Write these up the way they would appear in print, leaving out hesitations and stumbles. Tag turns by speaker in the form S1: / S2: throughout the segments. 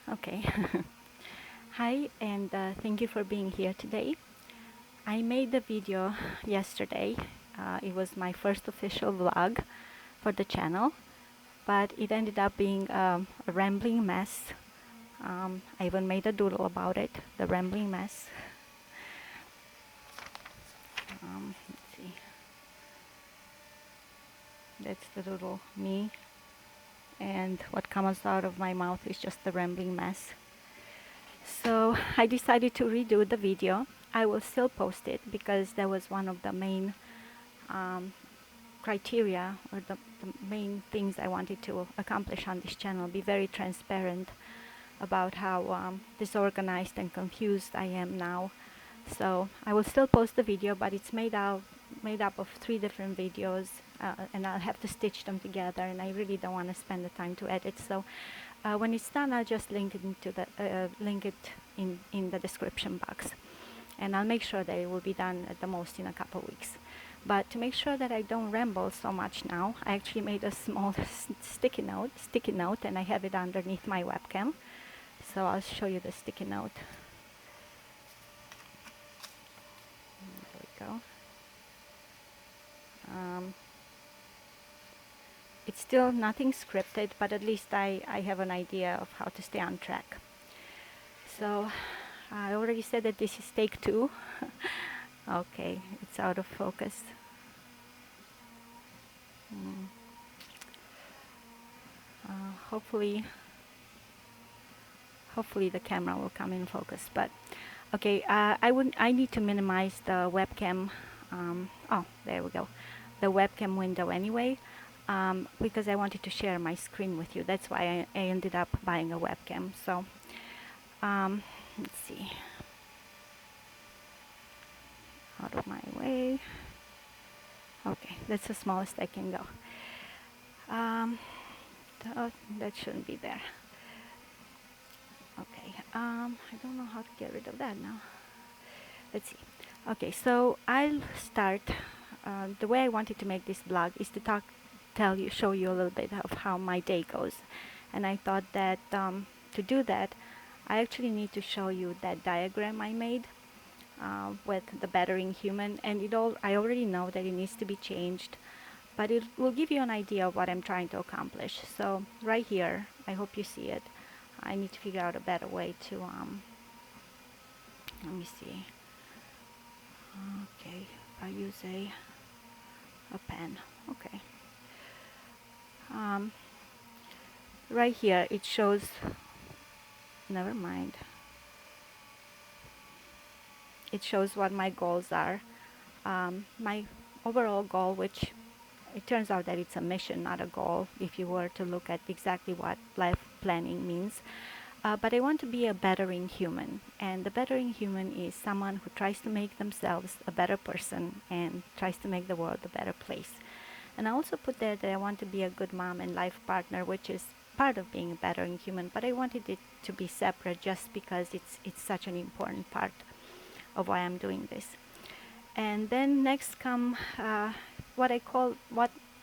S1: Okay. Hi, and thank you for being here today. I made the video yesterday. It was my first official vlog for the channel, but it ended up being a rambling mess. I even made a doodle about it, the rambling mess. Let's see. That's the doodle, me, and what comes out of my mouth is just the rambling mess. So I decided to redo the video. I will still post it because that was one of the main um, criteria or the main things I wanted to accomplish on this channel. Be very transparent about how disorganized and confused I am now. So I will still post the video, but it's made up of 3 different videos, and I'll have to stitch them together, and I really don't want to spend the time to edit. So when it's done, I'll just link it in the description box, and I'll make sure that it will be done at the most in a couple weeks. But to make sure that I don't ramble so much now, I actually made a small sticky note, and I have it underneath my webcam. So I'll show you the sticky note. There we go. It's still nothing scripted, but at least I have an idea of how to stay on track. So I already said that this is take 2. Okay, it's out of focus. Hopefully the camera will come in focus. But okay, I need to minimize the webcam. Oh, there we go. The webcam window anyway, because I wanted to share my screen with you. That's why I ended up buying a webcam. So let's see. Out of my way. Okay, that's the smallest I can go. That shouldn't be there. Okay, I don't know how to get rid of that now. Let's see. Okay, so I'll start. The way I wanted to make this blog is to show you a little bit of how my day goes, and I thought that to do that, I actually need to show you that diagram I made with the bettering human, and I already know that it needs to be changed, but it will give you an idea of what I'm trying to accomplish. So right here, I hope you see it. I need to figure out a better way to let me see. Okay, I use a pen. Okay. Right here it shows, never mind, it shows what my goals are. My overall goal, which it turns out that it's a mission, not a goal, if you were to look at exactly what life planning means. But I want to be a bettering human, and the bettering human is someone who tries to make themselves a better person and tries to make the world a better place. And I also put there that I want to be a good mom and life partner, which is part of being a bettering human, but I wanted it to be separate just because it's such an important part of why I'm doing this. And then next come what I call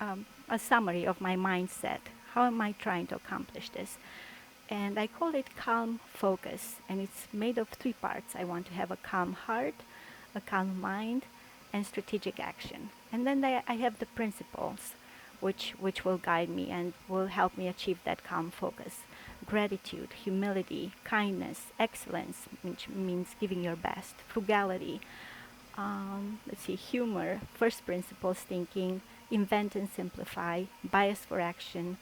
S1: a summary of my mindset. How am I trying to accomplish this? And I call it calm focus, and it's made of 3 parts. I want to have a calm heart, a calm mind, and strategic action. And then I have the principles which will guide me and will help me achieve that calm focus. Gratitude, humility, kindness, excellence, which means giving your best, frugality, let's see, humor, first principles thinking, invent and simplify, bias for action,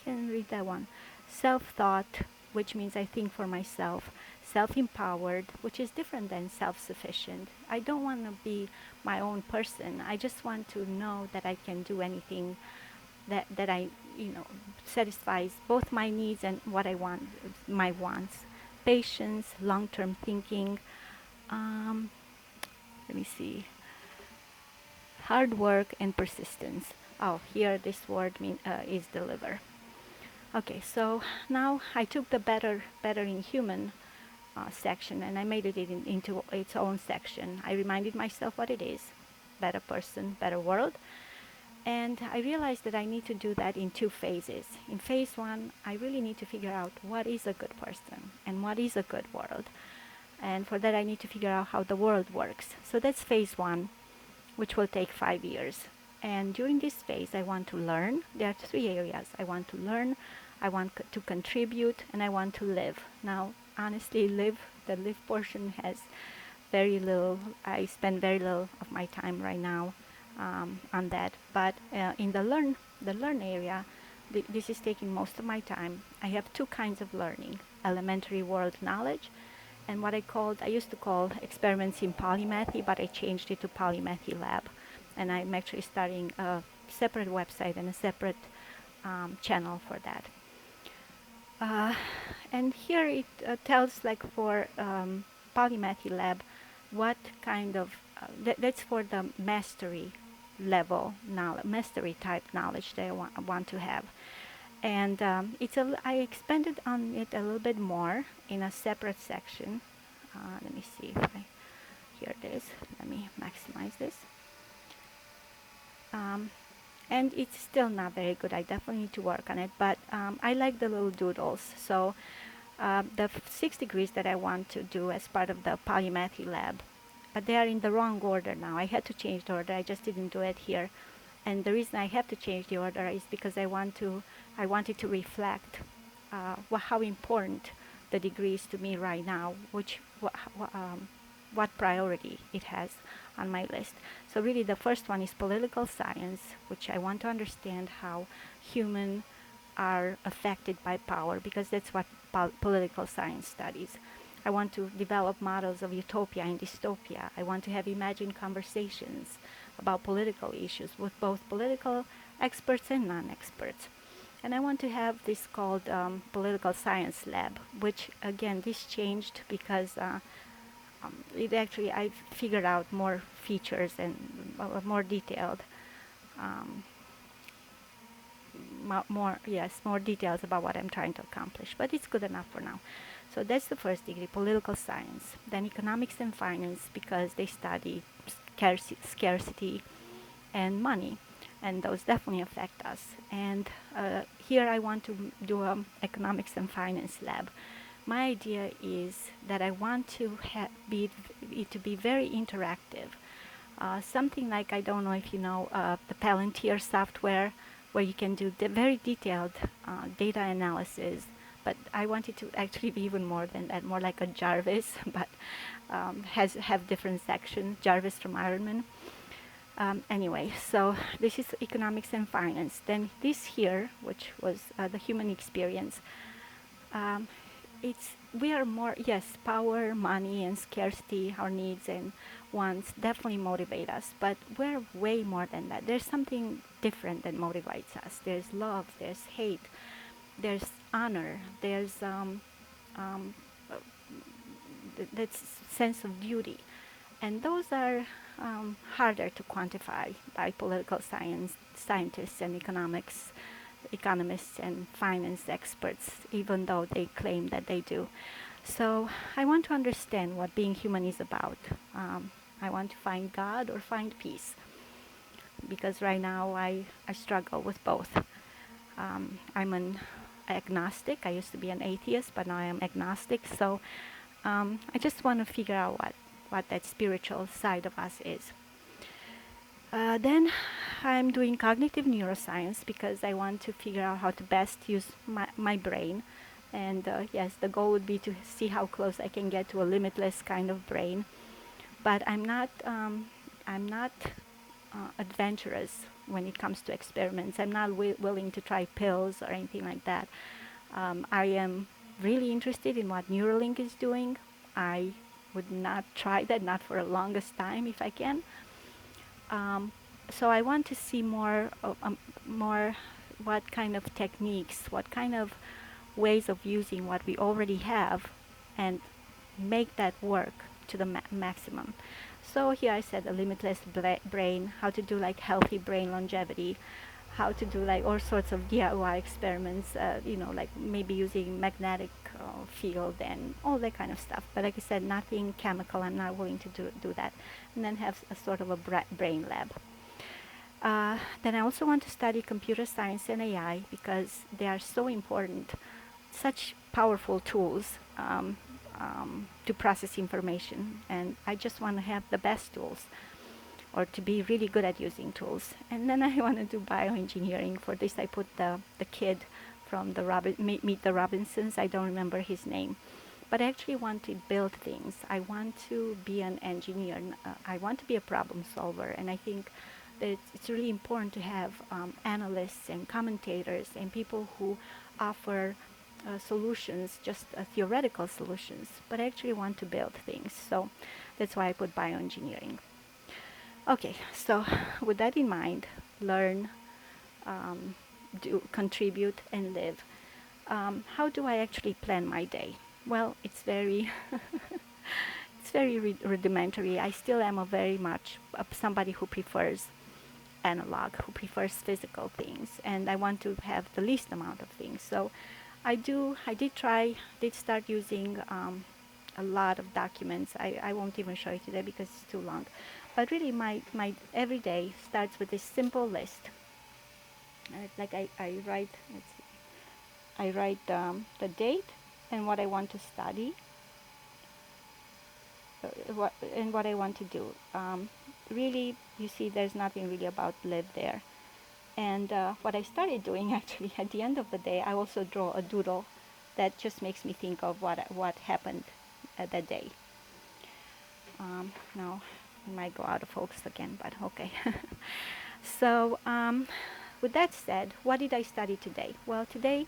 S1: can read that one, self-thought, which means I think for myself, self-empowered, which is different than self-sufficient. I don't want to be my own person. I just want to know that I can do anything that I, satisfies both my needs and what I want, my wants. Patience, long-term thinking, let me see, hard work and persistence. Oh, here this word is deliver. Okay, so now I took the bettering human section and I made it into its own section. I reminded myself what it is: better person, better world. And I realized that I need to do that in 2 phases. In phase 1, I really need to figure out what is a good person and what is a good world. And for that, I need to figure out how the world works. So that's phase 1, which will take 5 years. And during this phase, I want to learn. There are 3 areas. I want to learn, I want to contribute, and I want to live. Now, honestly, the live portion has very little. I spend very little of my time right now on that. But in the learn area, this is taking most of my time. I have 2 kinds of learning: elementary world knowledge, and what I used to call experiments in polymathy, but I changed it to polymathy lab. And I'm actually starting a separate website and a separate channel for that. And here it tells, like, for polymathy lab, what kind of that's for the mastery level knowledge, mastery type knowledge that I want to have. And I expanded on it a little bit more in a separate section. Let me see if here it is. Let me maximize this. And it's still not very good. I definitely need to work on it, but I like the little doodles. So the 6 degrees that I want to do as part of the polymathy lab, but they are in the wrong order now. I had to change the order. I just didn't do it here. And the reason I have to change the order is because I wanted to reflect how important the degree is to me right now, what priority it has on my list. So really the first one is political science, which I want to understand how humans are affected by power, because that's what political science studies. I want to develop models of utopia and dystopia. I want to have imagined conversations about political issues with both political experts and non-experts. And I want to have this called political science lab, which again, this changed because I figured out more features and more detailed, more details about what I'm trying to accomplish. But it's good enough for now. So that's the first degree, political science. Then economics and finance, because they study scarcity and money, and those definitely affect us. And here I want to do an economics and finance lab. My idea is that I want to it to be very interactive. Something like, I don't know if you know the Palantir software, where you can do very detailed data analysis. But I want it to actually be even more than that, more like a Jarvis, but have different sections. Jarvis from Iron Man. Anyway, so this is economics and finance. Then this here, which was the human experience. We are more, yes, power, money, and scarcity, our needs and wants definitely motivate us, but we're way more than that. There's something different that motivates us. There's love, there's hate, there's honor, there's that sense of beauty. And those are harder to quantify by political scientists and economists and finance experts, even though they claim that they do. So I want to understand what being human is about. I want to find God or find peace, because right now I struggle with both. I'm an agnostic. I used to be an atheist, but now I am agnostic. So I just want to figure out what that spiritual side of us is. Then I'm doing cognitive neuroscience, because I want to figure out how to best use my brain. And yes, the goal would be to see how close I can get to a limitless kind of brain. But I'm not adventurous when it comes to experiments. I'm not willing to try pills or anything like that. I am really interested in what Neuralink is doing. I would not try that, not for the longest time if I can. So I want to see more what kind of techniques, what kind of ways of using what we already have, and make that work to the maximum. So here I said a limitless brain, how to do like healthy brain longevity, how to do like all sorts of DIY experiments, like maybe using magnetic field and all that kind of stuff. But like I said, nothing chemical. I'm not willing to do that. And then have a sort of a brain lab. Then I also want to study computer science and AI because they are so important, such powerful tools to process information. And I just want to have the best tools, or to be really good at using tools. And then I want to do bioengineering. For this, I put the kid from the Meet the Robinsons. I don't remember his name. But I actually want to build things. I want to be an engineer. I want to be a problem solver. And I think that it's really important to have analysts and commentators and people who offer solutions, just theoretical solutions. But I actually want to build things. So that's why I put bioengineering. Okay, so with that in mind, learn, do, contribute, and live. How do I actually plan my day? Well, it's very, it's very rudimentary. I still am a very much somebody who prefers analog, who prefers physical things, and I want to have the least amount of things. So I did start using a lot of documents. I won't even show you today because it's too long. But really, my everyday starts with this simple list. Like I write, let's see, I write the date and what I want to study, and what I want to do. Really, you see, there's nothing really about live there. And what I started doing actually at the end of the day, I also draw a doodle that just makes me think of what happened that day. Now, I might go out of focus again, but okay. So, with that said, what did I study today? Well, today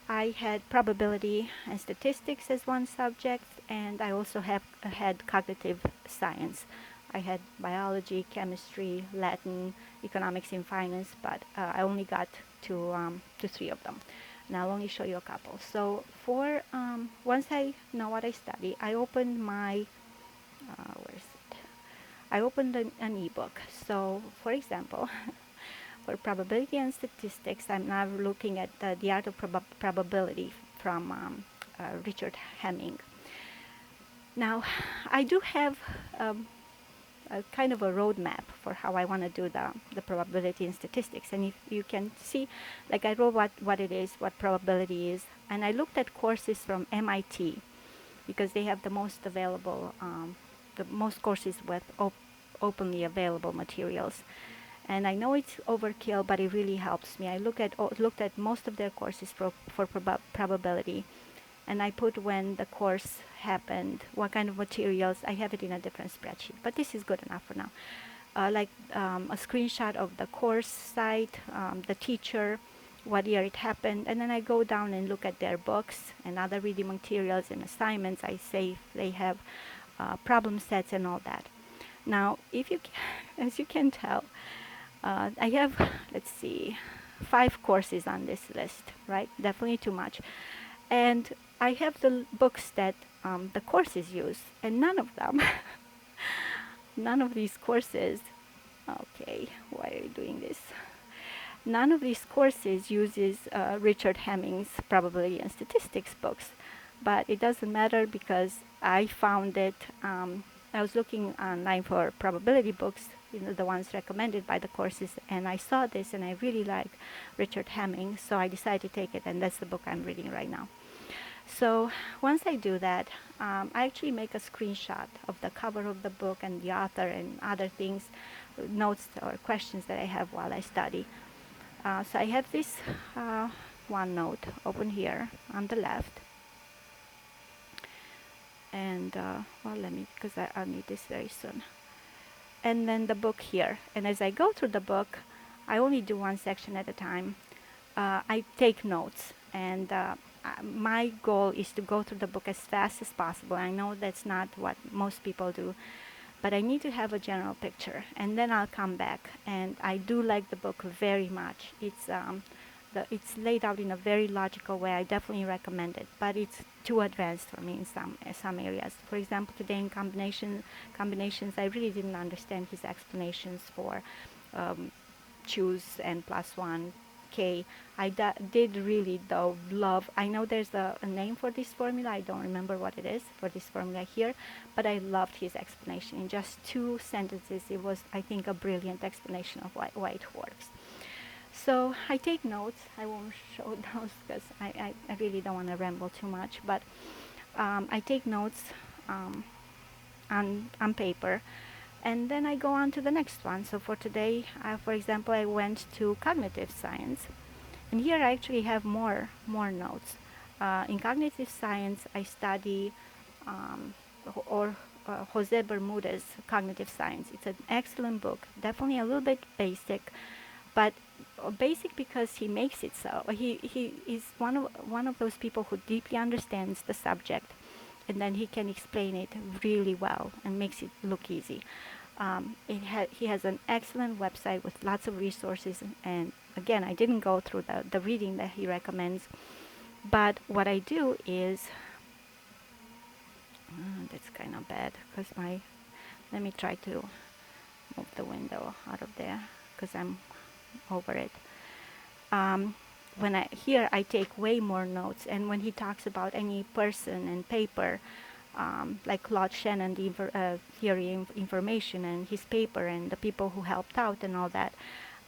S1: I had probability and statistics as one subject, and I also had cognitive science. I had biology, chemistry, Latin, economics and finance, but I only got to 3 of them. And I'll only show you a couple. So for once I know what I study, I opened my where is it? I opened an ebook. So for example, for probability and statistics, I'm now looking at the art of probability from Richard Hemming. Now, I do have a kind of a roadmap for how I want to do the probability and statistics. And if you can see, like I wrote what it is, what probability is, and I looked at courses from MIT because they have the most available, the most courses with openly available materials. And I know it's overkill, but it really helps me. I looked at most of their courses for probability, and I put when the course happened, what kind of materials. I have it in a different spreadsheet, but this is good enough for now. Like a screenshot of the course site, the teacher, what year it happened, and then I go down and look at their books and other reading materials and assignments. I say if they have problem sets and all that. Now, if you, as you can tell, I have, let's see, 5 courses on this list, right? Definitely too much. And I have the books that the courses use, and none of them, none of these courses, okay, why are you doing this? None of these courses uses Richard Hemming's probability and statistics books, but it doesn't matter because I found it, I was looking online for probability books, the ones recommended by the courses, and I saw this and I really like Richard Hemming, so I decided to take it, and that's the book I'm reading right now. So once I do that, I actually make a screenshot of the cover of the book and the author and other things, notes or questions that I have while I study. So I have this OneNote open here on the left. And, well, let me, because I'll need this very soon. And then the book here. And as I go through the book, I only do one section at a time. I take notes. And my goal is to go through the book as fast as possible. I know that's not what most people do, but I need to have a general picture, and then I'll come back. And I do like the book very much. It's laid out in a very logical way. I definitely recommend it, but it's too advanced for me in some areas. For example, today in combinations, I really didn't understand his explanations for choose n plus 1, K. I did really though love, I know there's a name for this formula, I don't remember what it is for this formula here, but I loved his explanation. In just 2 sentences, it was, I think, a brilliant explanation of why it works. So I take notes. I won't show those because I really don't want to ramble too much, but I take notes um, on paper, and then I go on to the next one. So for today, for example, I went to cognitive science, and here I actually have more notes. In cognitive science, I study um, or Jose Bermudez Cognitive Science. It's an excellent book, definitely a little bit basic, but basic because he makes it so. He is one of those people who deeply understands the subject, and then he can explain it really well and makes it look easy. He has an excellent website with lots of resources, and again, I didn't go through the reading that he recommends, but what I do is, that's kind of bad because let me try to move the window out of there because I'm over it. When I take way more notes, and when he talks about any person and paper, like Claude Shannon, the theory of information, and his paper, and the people who helped out, and all that,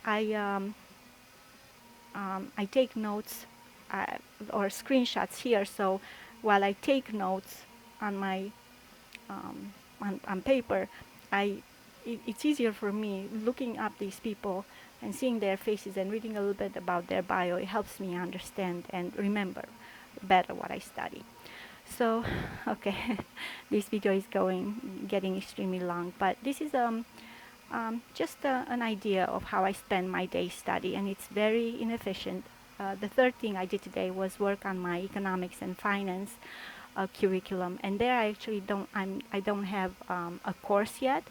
S1: I take notes or screenshots here. So while I take notes on my on paper, it's easier for me looking up these people and seeing their faces and reading a little bit about their bio. It helps me understand and remember better what I study. So, okay, this video is getting extremely long, but this is just an idea of how I spend my day study, and it's very inefficient. The third thing I did today was work on my economics and finance curriculum, and there I actually I don't have a course yet.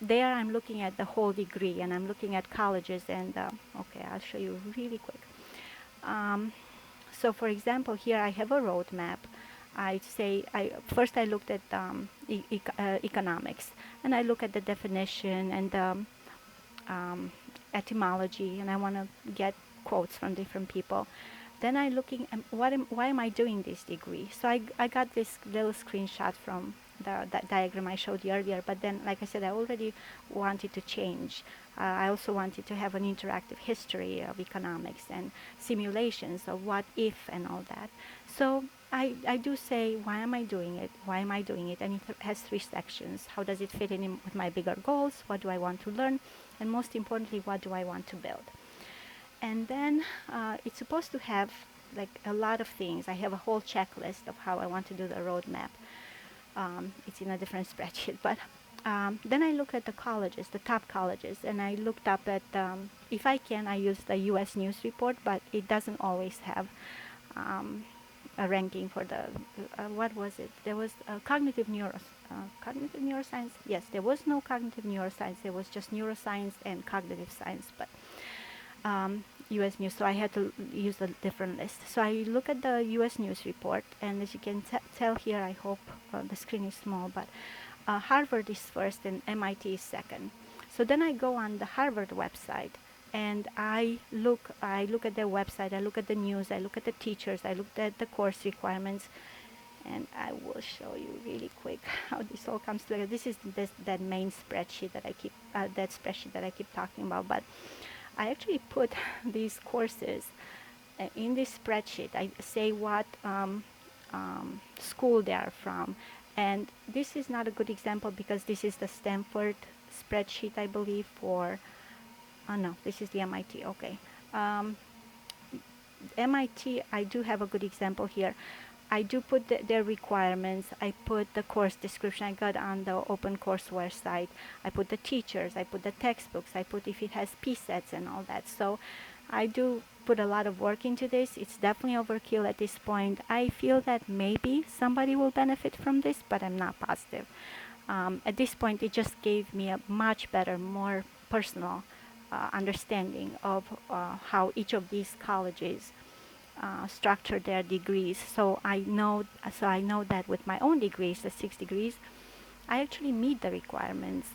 S1: There I'm looking at the whole degree, and I'm looking at colleges, and okay, I'll show you really quick. So for example, here I have a roadmap. First I looked at economics, and I look at the definition and the etymology, and I want to get quotes from different people. Then I looking at why am I doing this degree? So I got this little screenshot from that diagram I showed you earlier, but then, like I said, I already wanted to change. I also wanted to have an interactive history of economics and simulations of what if and all that. So I do say, why am I doing it? Why am I doing it? And it has 3 sections. How does it fit in with my bigger goals? What do I want to learn? And most importantly, what do I want to build? And then it's supposed to have like a lot of things. I have a whole checklist of how I want to do the roadmap. It's in a different spreadsheet, but then I look at the colleges, the top colleges, and I looked up at, if I can, I use the U.S. News Report, but it doesn't always have a ranking for the, what was it? There was cognitive neuroscience. Yes, there was no cognitive neuroscience. There was just neuroscience and cognitive science, but U.S. News, so I had to use a different list. So I look at the U.S. News Report, and as you can tell here, I hope the screen is small, but Harvard is first and MIT is second. So then I go on the Harvard website, and I look at their website, I look at the news, I look at the teachers, I look at the course requirements, and I will show you really quick how this all comes together. This is that main spreadsheet that I keep talking about, but I actually put these courses in this spreadsheet. I say what school they are from, and this is not a good example because this is the Stanford spreadsheet, I believe, for, oh no, this is the MIT, okay. MIT, I do have a good example here. I do put their requirements. I put the course description I got on the OpenCourseWare site. I put the teachers. I put the textbooks. I put if it has P-sets and all that. So I do put a lot of work into this. It's definitely overkill at this point. I feel that maybe somebody will benefit from this, but I'm not positive. At this point, it just gave me a much better, more personal understanding of how each of these colleges structure their degrees. So I know that with my own degrees, the 6 degrees, I actually meet the requirements.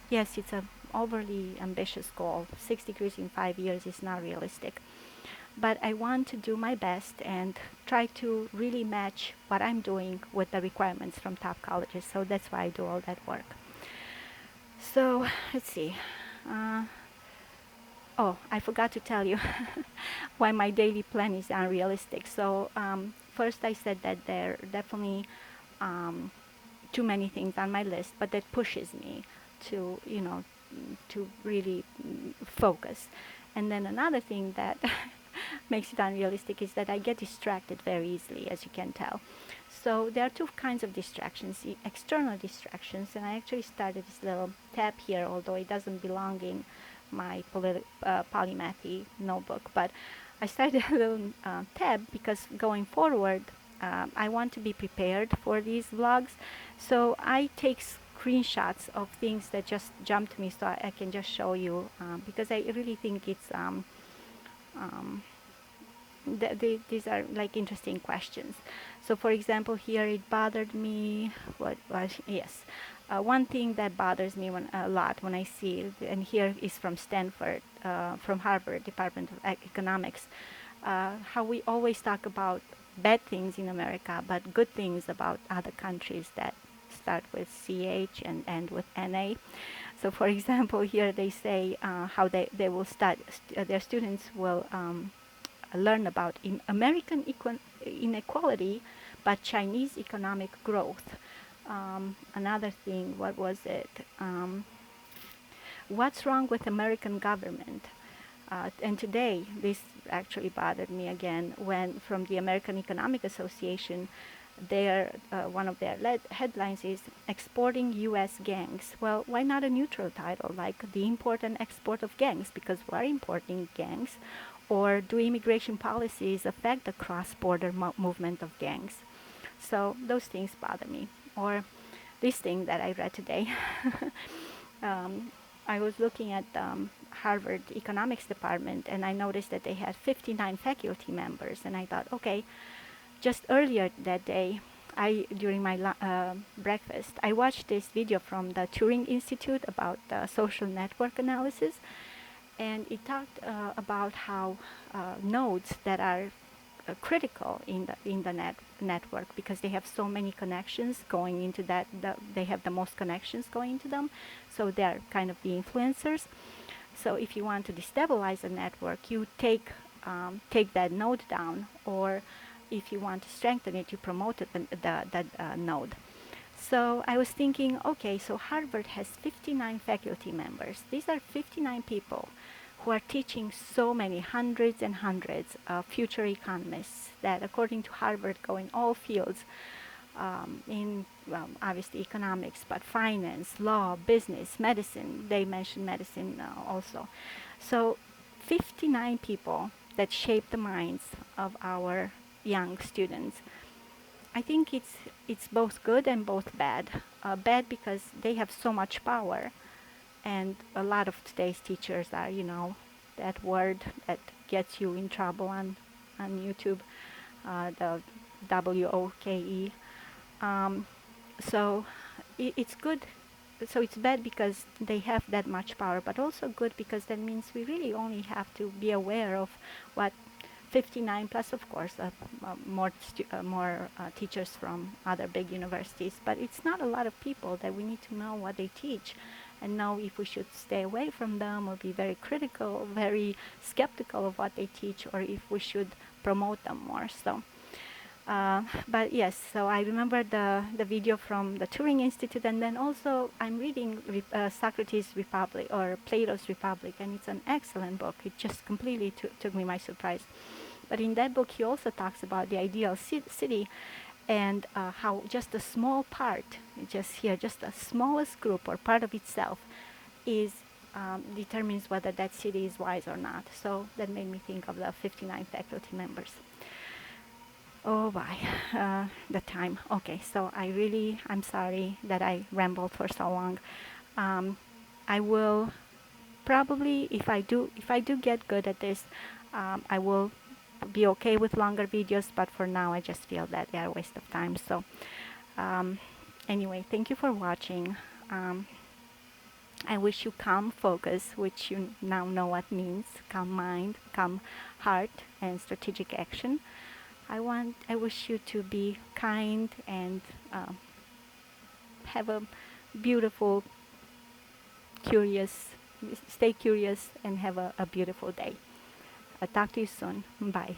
S1: Yes, it's an overly ambitious goal. 6 degrees in 5 years is not realistic. but I want to do my best and try to really match what I'm doing with the requirements from top colleges. So that's why I do all that work. So let's see. Uh, oh, I forgot to tell you why my daily plan is unrealistic. So first I said that there are definitely too many things on my list, but that pushes me to, to really focus. And then another thing that makes it unrealistic is that I get distracted very easily, as you can tell. So there are two kinds of distractions, the external distractions, and I actually started this little tab here, although it doesn't belong in my polymathy notebook, but I started a little tab because going forward, I want to be prepared for these vlogs. So I take screenshots of things that just jump to me so I can just show you because I really think it's um, these are like interesting questions. So for example, here it bothered me, what was, yes, one thing that bothers me a lot when I see it, and here is from Stanford, from Harvard Department of Economics, how we always talk about bad things in America, but good things about other countries that start with CH and end with NA. So for example, here they say how they will start, their students will learn about American inequality, but Chinese economic growth. Another thing, what was it? What's wrong with American government? And today, this actually bothered me again when from the American Economic Association, one of their headlines is exporting U.S. gangs. Well, why not a neutral title like the import and export of gangs? Because we're importing gangs. Or do immigration policies affect the cross-border movement of gangs? So those things bother me. Or this thing that I read today. I was looking at Harvard economics department, and I noticed that they had 59 faculty members, and I thought, okay, just earlier that day, during my breakfast, I watched this video from the Turing Institute about social network analysis, and it talked about how nodes that are critical in the network because they have so many connections going into that. They have the most connections going into them, so they're kind of the influencers. So if you want to destabilize a network, you take that node down, or if you want to strengthen it, you promote that node. So I was thinking, okay, so Harvard has 59 faculty members. These are 59 people who are teaching so many hundreds and hundreds of future economists that, according to Harvard, go in all fields, in obviously economics, but finance, law, business, medicine. They mentioned medicine also. So 59 people that shape the minds of our young students. I think it's both good and both bad. Bad because they have so much power, and a lot of today's teachers are, that word that gets you in trouble on YouTube, the WOKE. So it's good. So it's bad because they have that much power, but also good because that means we really only have to be aware of what 59 plus, of course, more teachers from other big universities. But it's not a lot of people that we need to know what they teach and know if we should stay away from them or be very critical, very skeptical of what they teach, or if we should promote them more. So. But yes, so I remember the video from the Turing Institute, and then also I'm reading Socrates' Republic, or Plato's Republic, and it's an excellent book. It just completely took me by surprise. But in that book, he also talks about the ideal city, and how just a small part, just the smallest group or part of itself, determines whether that city is wise or not. So that made me think of the 59 faculty members. Oh my, the time. Okay, so I'm sorry that I rambled for so long. I will probably, if I do get good at this, I will be okay with longer videos, but for now I just feel that they are a waste of time. So anyway, thank you for watching. I wish you calm focus, which you now know what means, calm mind, calm heart, and strategic action. I wish you to be kind and have a beautiful, curious, stay curious and have a beautiful day. I'll talk to you soon. Bye.